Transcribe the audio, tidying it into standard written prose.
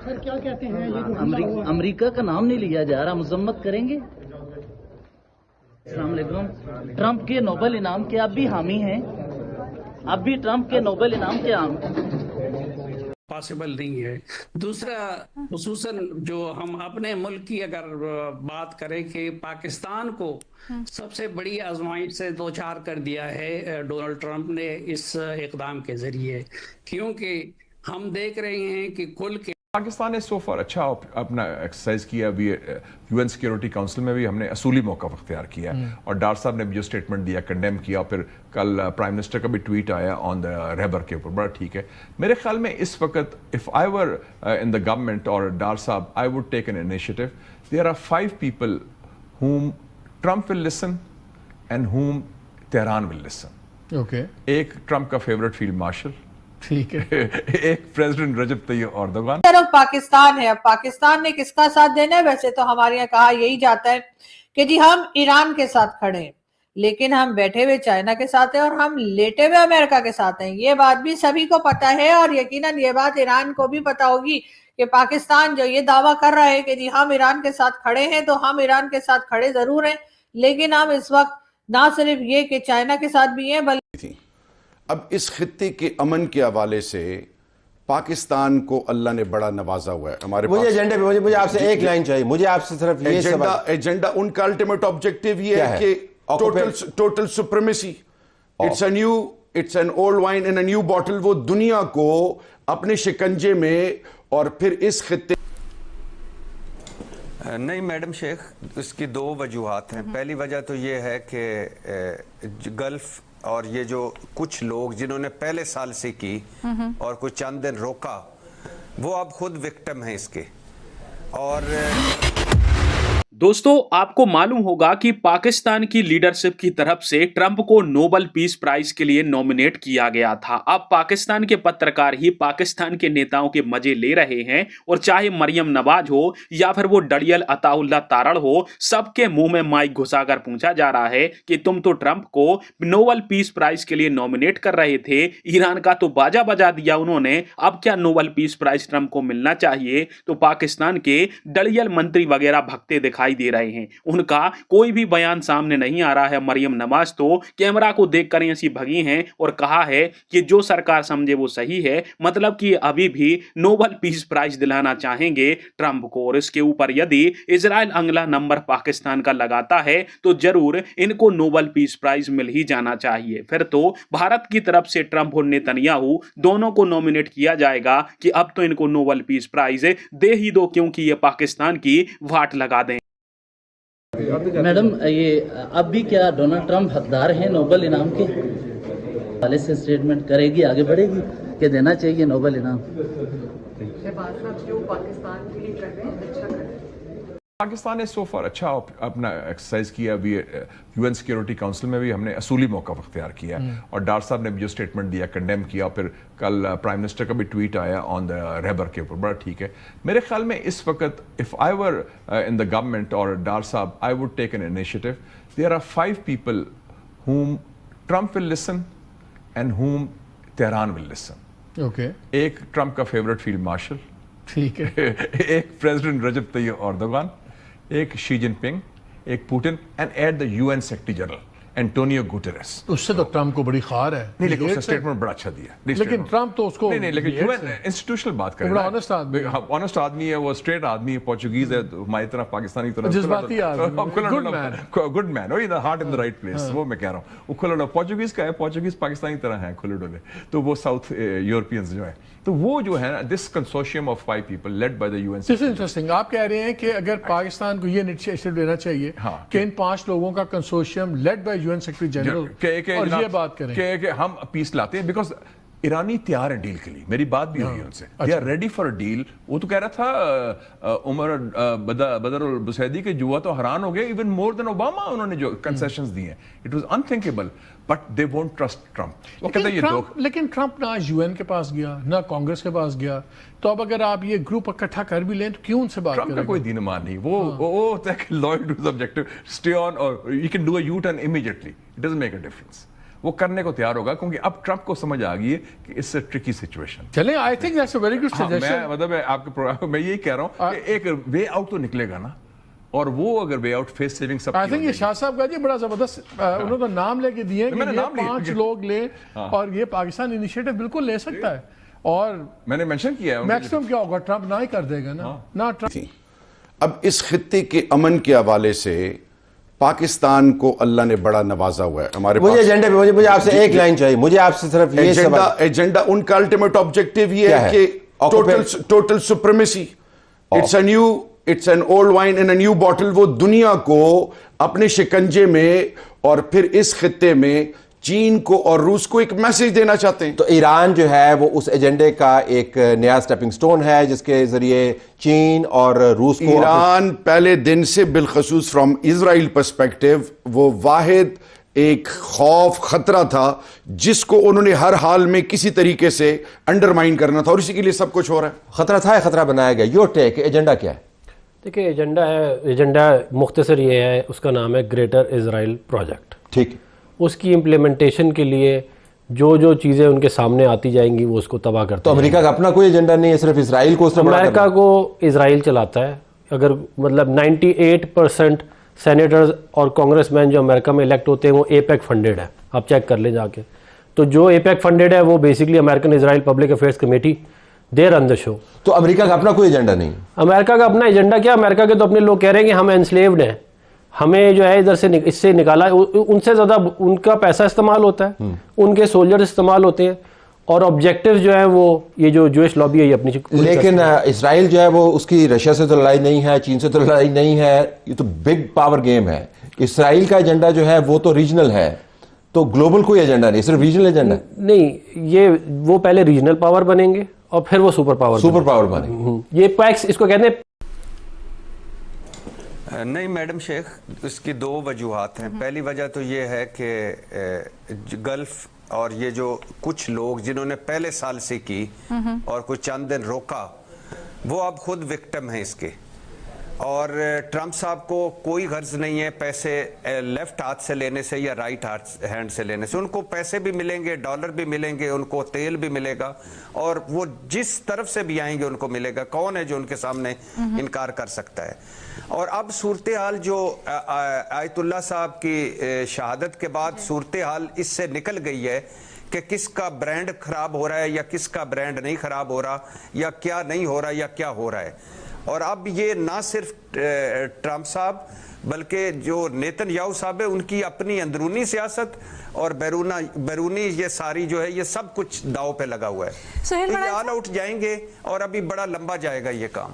سر کیا کہتے ہیں یہ جو حملہ ہوا؟ امریکہ کا نام نہیں لیا جا رہا، مذمت کریں گے؟ السلام علیکم. ٹرمپ کے نوبل انعام کے آپ بھی حامی ہیں؟ آپ بھی ٹرمپ کے نوبل انعام کے پاسبل نہیں ہے. دوسرا خصوصاً جو ہم اپنے ملک کی اگر بات کریں کہ پاکستان کو سب سے بڑی آزمائش سے دوچار کر دیا ہے ڈونلڈ ٹرمپ نے اس اقدام کے ذریعے، کیونکہ ہم دیکھ رہے ہیں کہ کل کے پاکستان نے سو فار اچھا اپنا ایکسرسائز کیا. ابھی یو این سیکیورٹی کاؤنسل میں بھی ہم نے اصولی موقف اختیار کیا اور ڈار صاحب نے بھی جو اسٹیٹمنٹ دیا کنڈیم کیا. پھر کل پرائم منسٹر کا بھی ٹویٹ آیا آن دا ریبر کے اوپر، بڑا ٹھیک ہے. میرے خیال میں اس وقت if I were in the government اور ڈار صاحب I would take an initiative. There are 5 people whom Trump will listen and whom Tehran will listen. Okay. ایک ٹرمپ کا فیورٹ فیلڈ مارشل، ٹھیک ہے، ایک پریزیڈنٹ رجب طیب اردوغان. طرف پاکستان ہے. اب پاکستان نے کس کا ساتھ دینا ہے؟ ویسے تو ہمارے یہاں کہا یہی جاتا ہے کہ جی ہم ایران کے ساتھ کھڑے ہیں، لیکن ہم بیٹھے ہوئے چائنا کے ساتھ ہیں اور ہم لیٹے ہوئے امریکہ کے ساتھ ہیں. یہ بات بھی سبھی کو پتا ہے اور یقیناً یہ بات ایران کو بھی پتا ہوگی کہ پاکستان جو یہ دعویٰ کر رہا ہے کہ جی ہم ایران کے ساتھ کھڑے ہیں، تو ہم ایران کے ساتھ کھڑے ضرور ہیں، لیکن ہم اس وقت نہ صرف یہ کہ چائنا کے ساتھ بھی ہیں بلکہ اب اس خطے کے امن کے حوالے سے پاکستان کو اللہ نے بڑا نوازا ہوا ہے. ہمارے مجھے ایجنڈے پہ مجھے آپ سے ایک لائن چاہیے، مجھے آپ سے صرف یہ سوال. ایجنڈا ان کا الٹیمیٹ آبجیکٹیو یہ ہے کہ total supremacy. It's an old wine in a new bottle. وہ دنیا کو اپنے شکنجے میں اور پھر اس خطے نہیں میڈم شیخ، اس کی 2 وجوہات ہیں. پہلی وجہ تو یہ ہے کہ گلف اور یہ جو کچھ لوگ جنہوں نے پہلے سال سے کی اور کچھ چند دن روکا، وہ اب خود وکٹم ہیں اس کے. اور دوستو آپ کو معلوم ہوگا کہ پاکستان کی لیڈرشپ کی طرف سے ٹرمپ کو نوبل پیس پرائز کے لیے نومینیٹ کیا گیا تھا. اب پاکستان کے پترکار ہی پاکستان کے نیتاؤں کے مزے لے رہے ہیں، اور چاہے مریم نواز ہو یا پھر وہ ڈڑیل عطا اللہ تارڑ ہو، سب کے منہ میں مائک گھسا کر پوچھا جا رہا ہے کہ تم تو ٹرمپ کو نوبل پیس پرائز کے لیے نومینیٹ کر رہے تھے، ایران کا تو باجا بجا دیا انہوں نے، اب کیا نوبل پیس پرائز ٹرمپ کو ملنا چاہیے؟ تو پاکستان کے ڈڑیل منتری وغیرہ بھگتے دکھائی دے رہے ہیں، ان کا کوئی بھی بیان سامنے نہیں آ رہا ہے. مریم نواز تو کیمرہ کو دیکھ کر ایسی بھگی ہیں اور کہا ہے کہ جو سرکار سمجھے وہ صحیح ہے، مطلب کہ ابھی بھی نوبل پیس پرائز دلانا چاہیں گے ٹرمپ کو. اور اس کے اوپر یدی اسرائیل انگلا نمبر پاکستان کا لگاتا ہے تو ضرور ان کو نوبل پیس پرائز مل ہی جانا چاہیے. پھر تو بھارت کی طرف سے ٹرمپ اور نیتنیاہو دونوں کو نومینیٹ کیا جائے گا کہ اب تو ان کو نوبل پیس پرائز دے ہی دو، کیونکہ یہ پاکستان کی واٹ لگا دیں. میڈم یہ اب بھی کیا ڈونلڈ ٹرمپ حقدار ہیں نوبل انعام کے حوالے سے اسٹیٹمنٹ کرے گی، آگے بڑھے گی کہ دینا چاہیے نوبل انعام؟ پاکستان نے سو فار اچھا اپنا ایکسرسائز کیا. ابھی یو این سیکیورٹی کاؤنسل میں بھی ہم نے اصولی موقف اختیار کیا اور ڈار صاحب نے بھی جو اسٹیٹمنٹ دیا کنڈیم کیا. پھر کل پرائم منسٹر کا بھی ٹویٹ آیا آن دا ریبر کے اوپر، بڑا ٹھیک ہے. میرے خیال میں اس وقت if I were in the government اور ڈار صاحب I would take an initiative. There are 5 people whom Trump will listen and whom Tehran will listen. Okay. ایک ٹرمپ کا فیورٹ فیلڈ مارشل، ٹھیک ہے، ایک پریزیڈنٹ رجب طیب اردوغان، ایک شی جن پنگ، ایک Putin, and at the U N secretary general Antonio Guterres. اس سے تو ٹرمپ کو بڑی خار ہے. نہیں لیکن اس نے اسٹیٹمنٹ بڑا اچھا دیا. لیکن ٹرمپ تو اس کو نہیں لیکن یو این انسٹیٹیوشنل بات کریں، بڑا آنےسٹ آدمی، آنےسٹ آدمی ہے، وہ اسٹریٹ آدمی ہے، پورچوگیز ہے ہماری طرف، پاکستانی طرف، جذباتی آدمی، گڈ مین، اور the heart in the right place. وہ میں کہہ رہا ہوں وہ کھلے پورچوگیز کا ہے، پورچوگیز پاکستانی طرح ہیں کھلے ڈولے، تو وہ ساؤتھ یورپینز جو ہیں، تو وہ جو ہے نا this consortium of 5 people led by the U N. This is interesting. آپ کہہ رہے ہیں کہ اگر پاکستان کو یہ انیشیٹو لینا چاہیے کہ ان 5 لوگوں کا consortium led by U N secretary general اور یہ بات کریں کہ ہم پیس لاتے ہیں، بیکاز ایرانی تیار ہیں ڈیل کے لیے. میری بات بھی ہوئی ان سے، they are ready for a deal. وہ تو کہہ رہا تھا عمر بدر البسیدی کے جو ہوا تو حیران ہو گئے، ایون مور دین اوباما انہوں نے جو کنسیشنز دی ہیں. It was unthinkable but they won't trust Trump. لیکن ٹرمپ نہ یو این کے پاس گیا نہ کانگریس کے پاس گیا، تو اب اگر آپ یہ گروپ اکٹھا کر بھی لیں تو کیوں ان سے بات کریں؟ ٹرمپ کا کوئی دین ایمان نہیں، وہ loyal to his objective, stay on اور you can do a U turn immediately, it doesn't make a difference. وہ کرنے کو تیار ہوگا کیونکہ اب ٹرمپ کو سمجھ آ گئی ہے کہ اس سے ٹرکی سچویشن. چلیں I think that's a very good suggestion. مطلب آپ کے پروگرام میں یہی کہہ رہا ہوں کہ ایک وے آؤٹ تو نکلے گا نا, اور وہ اگر وے آؤٹ فیس سیونگ سب آئی تھنک یہ شاہ صاحب کا جی بڑا زبردست انہوں نے نام لے کے دیے کہ یہ 5 لوگ لیں اور یہ پاکستان انیشیٹو بالکل لے سکتا ہے, اور میں نے مینشن کیا ہے میکسیمم کیا ہوگا ٹرمپ نہ ہی کر دے گا نا ٹرمپ. اب اس خطے کے امن کے حوالے سے پاکستان کو اللہ نے بڑا نوازا ہوا ہے. ہمارے مجھے ایجنڈے پہ مجھے آپ سے ایک لائن چاہیے, مجھے آپ سے صرف یہ ایجنڈا ان کا الٹیمیٹ آبجیکٹو یہ ہے کہ total supremacy. It's an old wine in a new bottle. وہ دنیا کو اپنے شکنجے میں اور پھر اس خطے میں چین کو اور روس کو ایک میسج دینا چاہتے ہیں. تو ایران جو ہے وہ اس ایجنڈے کا ایک نیا سٹیپنگ سٹون ہے جس کے ذریعے چین اور روس کو, ایران پہلے دن سے بالخصوص فرام اسرائیل پرسپیکٹو وہ واحد ایک خوف خطرہ تھا جس کو انہوں نے ہر حال میں کسی طریقے سے انڈرمائن کرنا تھا, اور اسی کے لیے سب کچھ ہو رہا ہے. خطرہ تھا, خطرہ بنایا گیا. یور ٹیک, ایجنڈا کیا ہے؟ دیکھیں ایجنڈا مختصر یہ ہے, اس کا نام ہے گریٹر اسرائیل پروجیکٹ. ٹھیک. اس کی امپلیمنٹیشن کے لیے جو چیزیں ان کے سامنے آتی جائیں گی وہ اس کو تباہ کرتے ہیں. تو امریکہ کا اپنا کوئی ایجنڈا نہیں ہے, صرف اسرائیل کو امریکہ کو اسرائیل چلاتا ہے. اگر مطلب 98% سینیٹرز اور کانگریس مین جو امریکہ میں الیکٹ ہوتے ہیں وہ اے پیک فنڈیڈ ہے, آپ چیک کر لیں جا کے. تو جو اے پیک فنڈیڈ ہے وہ بیسکلی امریکن اسرائیل پبلک افیئرس کمیٹی دے رن دا شو. تو امریکہ کا اپنا کوئی ایجنڈا نہیں؟ امریکہ کا اپنا ایجنڈا کیا, امریکہ کے تو اپنے لوگ کہہ رہے ہیں کہ ہم انسلیوڈ ہیں, ہمیں جو ہے ادھر سے اس سے نکالا. ان سے زیادہ ان کا پیسہ استعمال ہوتا ہے, ان کے سولجر استعمال ہوتے ہیں, اور آبجیکٹیو جو ہے وہ یہ جو جوئش لابی ہے یہ اپنی. لیکن اسرائیل جو ہے وہ اس کی رشیا سے تو لڑائی نہیں ہے, چین سے تو لڑائی نہیں ہے, یہ تو بگ پاور گیم ہے. اسرائیل کا ایجنڈا جو ہے وہ تو ریجنل ہے, تو گلوبل کوئی ایجنڈا نہیں, صرف ریجنل ایجنڈا نہیں. یہ وہ پہلے ریجنل پاور بنیں گے اور پھر وہ سپر پاور بنیں گے. یہ پیکس اس کو کہتے ہیں. نہیں میڈم شیخ, اس کی 2 وجوہات ہیں. پہلی وجہ تو یہ ہے کہ گلف اور یہ جو کچھ لوگ جنہوں نے پہلے سال سے کی اور کچھ چند دن روکا, وہ اب خود وکٹم ہیں اس کے. اور ٹرمپ صاحب کو کوئی غرض نہیں ہے پیسے لیفٹ ہاتھ سے لینے سے یا رائٹ ہینڈ سے لینے سے. ان کو پیسے بھی ملیں گے, ڈالر بھی ملیں گے, ان کو تیل بھی ملے گا, اور وہ جس طرف سے بھی آئیں گے ان کو ملے گا. کون ہے جو ان کے سامنے انکار کر سکتا ہے؟ اور اب صورتحال جو آیت اللہ صاحب کی شہادت کے بعد صورتحال اس سے نکل گئی ہے کہ کس کا برانڈ خراب ہو رہا ہے یا کس کا برانڈ نہیں خراب ہو رہا, یا کیا نہیں ہو رہا یا کیا ہو رہا ہے. اور اب یہ نہ صرف ٹرمپ صاحب بلکہ جو نیتن یاہو صاحب ہے ان کی اپنی اندرونی سیاست اور بیرونی یہ ساری جو ہے یہ سب کچھ داؤ پہ لگا ہوا ہے. یہ آل آؤٹ جائیں گے اور ابھی بڑا لمبا جائے گا یہ کام.